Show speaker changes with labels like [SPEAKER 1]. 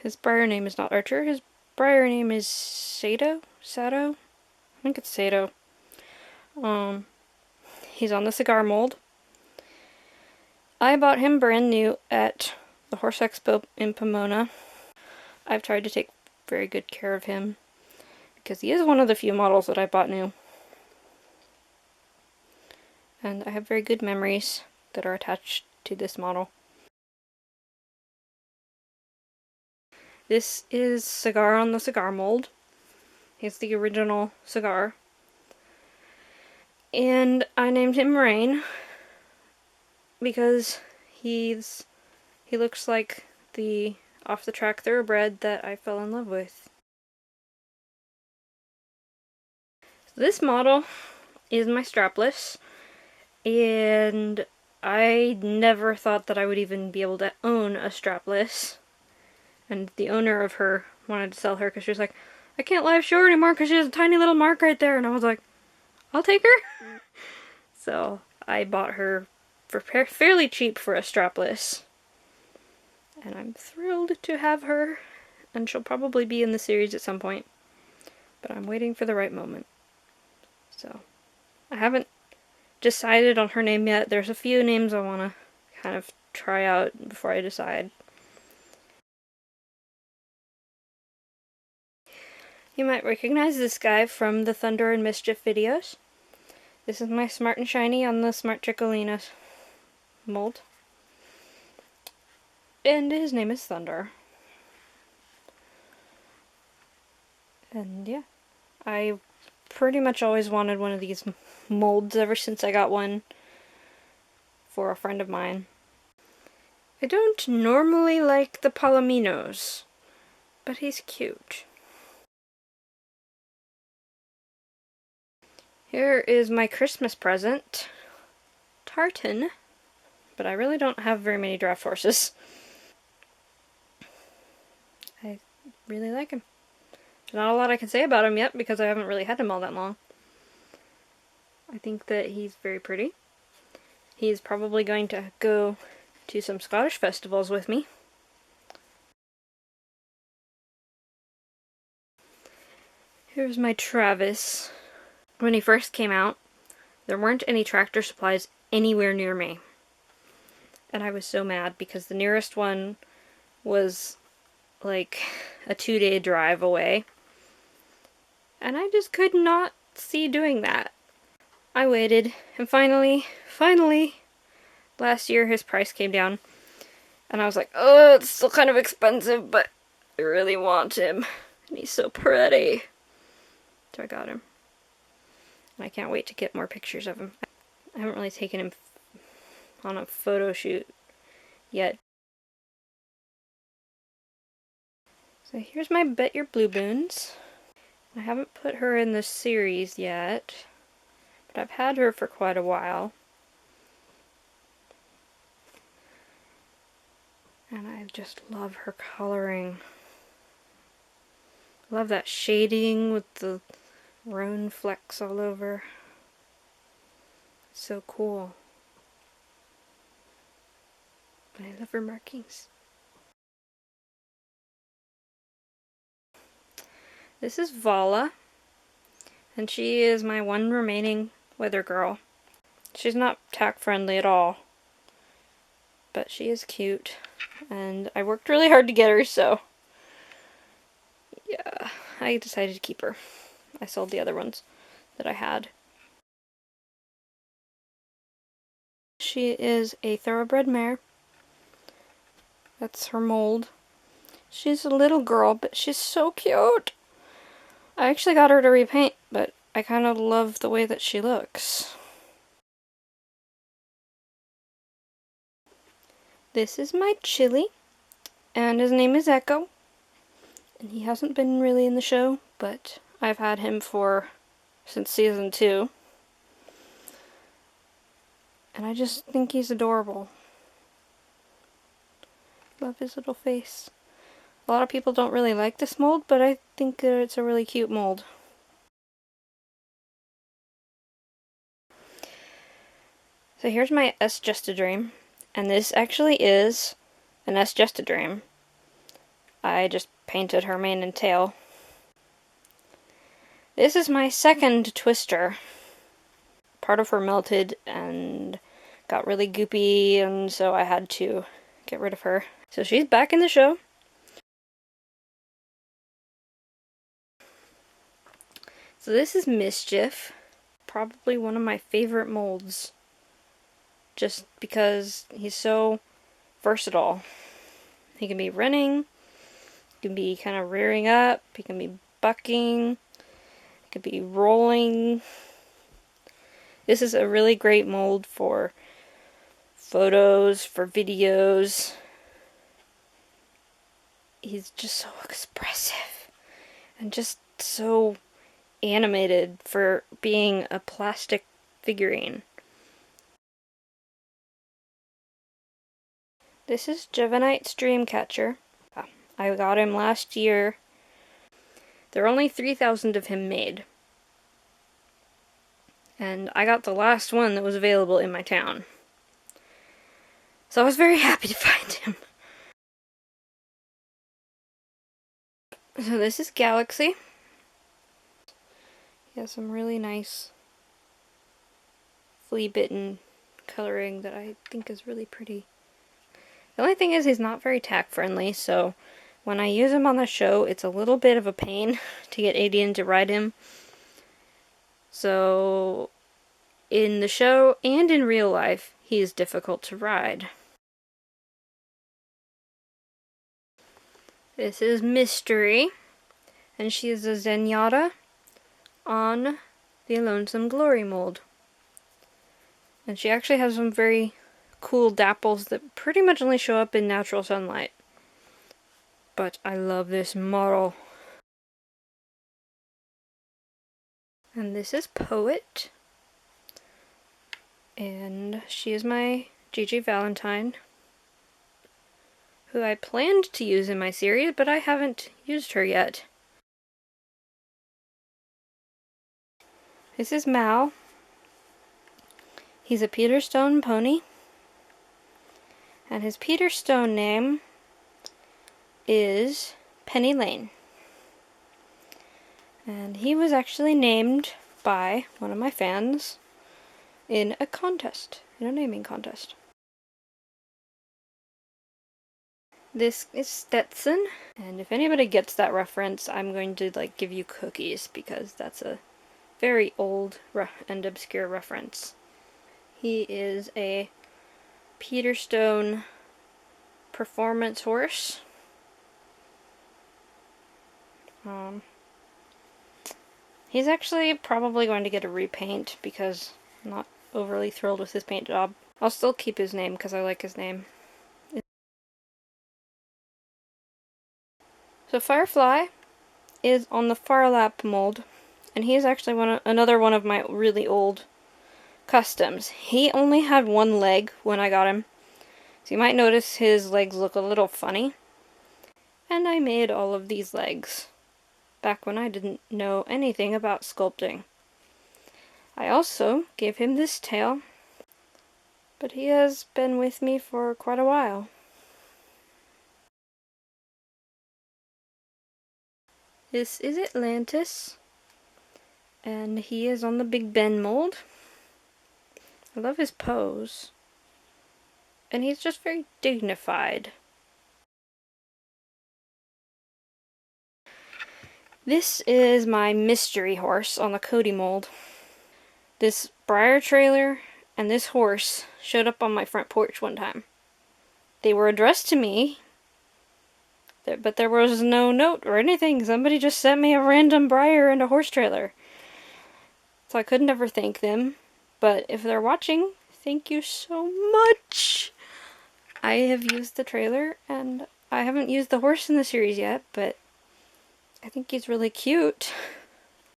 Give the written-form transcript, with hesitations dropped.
[SPEAKER 1] His Breyer name is not Archer. His Breyer name is Sato? Sato? I think it's Sato. He's on the cigar mold. I bought him brand new at the Horse Expo in Pomona. I've tried to take very good care of him because he is one of the few models that I bought new. And I have very good memories that are attached to this model. This is Cigar on the cigar mold. He's the original cigar. And I named him Rain because he looks like the off-the-track thoroughbred that I fell in love with. This model is my strapless, and I never thought that I would even be able to own a strapless. And the owner of her wanted to sell her because she was like, I can't live show her anymore because she has a tiny little mark right there. And I was like, I'll take her. So I bought her for fairly cheap for a strapless. And I'm thrilled to have her. And she'll probably be in the series at some point. But I'm waiting for the right moment. So I haven't decided on her name yet. There's a few names I want to kind of try out before I decide. You might recognize this guy from the Thunder and Mischief videos. This is my Smart and Shiny on the Smart Chicolina mold. And his name is Thunder. And yeah, I pretty much always wanted one of these molds ever since I got one for a friend of mine. I don't normally like the Palominos, but he's cute. Here is my Christmas present, Tartan, but I really don't have very many draft horses. I really like him. There's not a lot I can say about him yet because I haven't really had him all that long. I think that he's very pretty. He's probably going to go to some Scottish festivals with me. Here's my Travis. When he first came out, there weren't any Tractor Supplies anywhere near me. And I was so mad because the nearest one was like a 2-day drive away. And I just could not see doing that. I waited, and finally, last year his price came down. And I was like, oh, it's still kind of expensive, but I really want him. And he's so pretty. So I got him. And I can't wait to get more pictures of him. I haven't really taken him on a photo shoot yet. So here's my Bet Your Blue Boons. I haven't put her in the series yet, but I've had her for quite a while. And I just love her coloring. I love that shading with the roan flecks all over. It's so cool. And I love her markings. This is Vala, and she is my one remaining weather girl. She's not tack friendly at all, but she is cute, and I worked really hard to get her, so yeah, I decided to keep her. I sold the other ones that I had. She is a thoroughbred mare. That's her mold. She's a little girl, but she's so cute. I actually got her to repaint, but I kind of love the way that she looks. This is my Chili, and his name is Echo. And he hasn't been really in the show, but I've had him since season 2. And I just think he's adorable. Love his little face. A lot of people don't really like this mold, but I think that it's a really cute mold. So here's my S Just a Dream, and this actually is an S Just a Dream. I just painted her mane and tail. This is my second twister. Part of her melted and got really goopy, and so I had to get rid of her. So she's back in the show. So this is Mischief. Probably one of my favorite molds. Just because he's so versatile. He can be running, he can be kind of rearing up, he can be bucking, he can be rolling. This is a really great mold for photos, for videos. He's just so expressive and just so animated for being a plastic figurine. This is Javanite's Dreamcatcher. I got him last year. There are only 3,000 of him made. And I got the last one that was available in my town. So I was very happy to find him. So this is Galaxy. He has some really nice flea-bitten coloring that I think is really pretty. The only thing is he's not very tack-friendly, so when I use him on the show, it's a little bit of a pain to get Adian to ride him. So in the show and in real life, he is difficult to ride. This is Mystery, and she is a Zenyatta on the Lonesome Glory mold. And she actually has some very cool dapples that pretty much only show up in natural sunlight. But I love this model. And this is Poet. And she is my Gigi Valentine, who I planned to use in my series, but I haven't used her yet. This is Mal. He's a Peter Stone pony. And his Peter Stone name is Penny Lane. And he was actually named by one of my fans in a contest, in a naming contest. This is Stetson, and if anybody gets that reference, I'm going to give you cookies, because that's a very old and obscure reference. He is a Peter Stone performance horse. He's actually probably going to get a repaint because I'm not overly thrilled with his paint job. I'll still keep his name because I like his name. So Firefly is on the Farlap mold, and he is actually another one of my really old customs. He only had one leg when I got him, so you might notice his legs look a little funny. And I made all of these legs back when I didn't know anything about sculpting. I also gave him this tail, but he has been with me for quite a while. This is Atlantis, and he is on the Big Ben mold. I love his pose, and he's just very dignified. This is my mystery horse on the Cody mold. This Breyer trailer and this horse showed up on my front porch one time. They were addressed to me, but there was no note or anything. Somebody just sent me a random Breyer and a horse trailer. So I could never thank them, but if they're watching, thank you so much! I have used the trailer, and I haven't used the horse in the series yet, but I think he's really cute.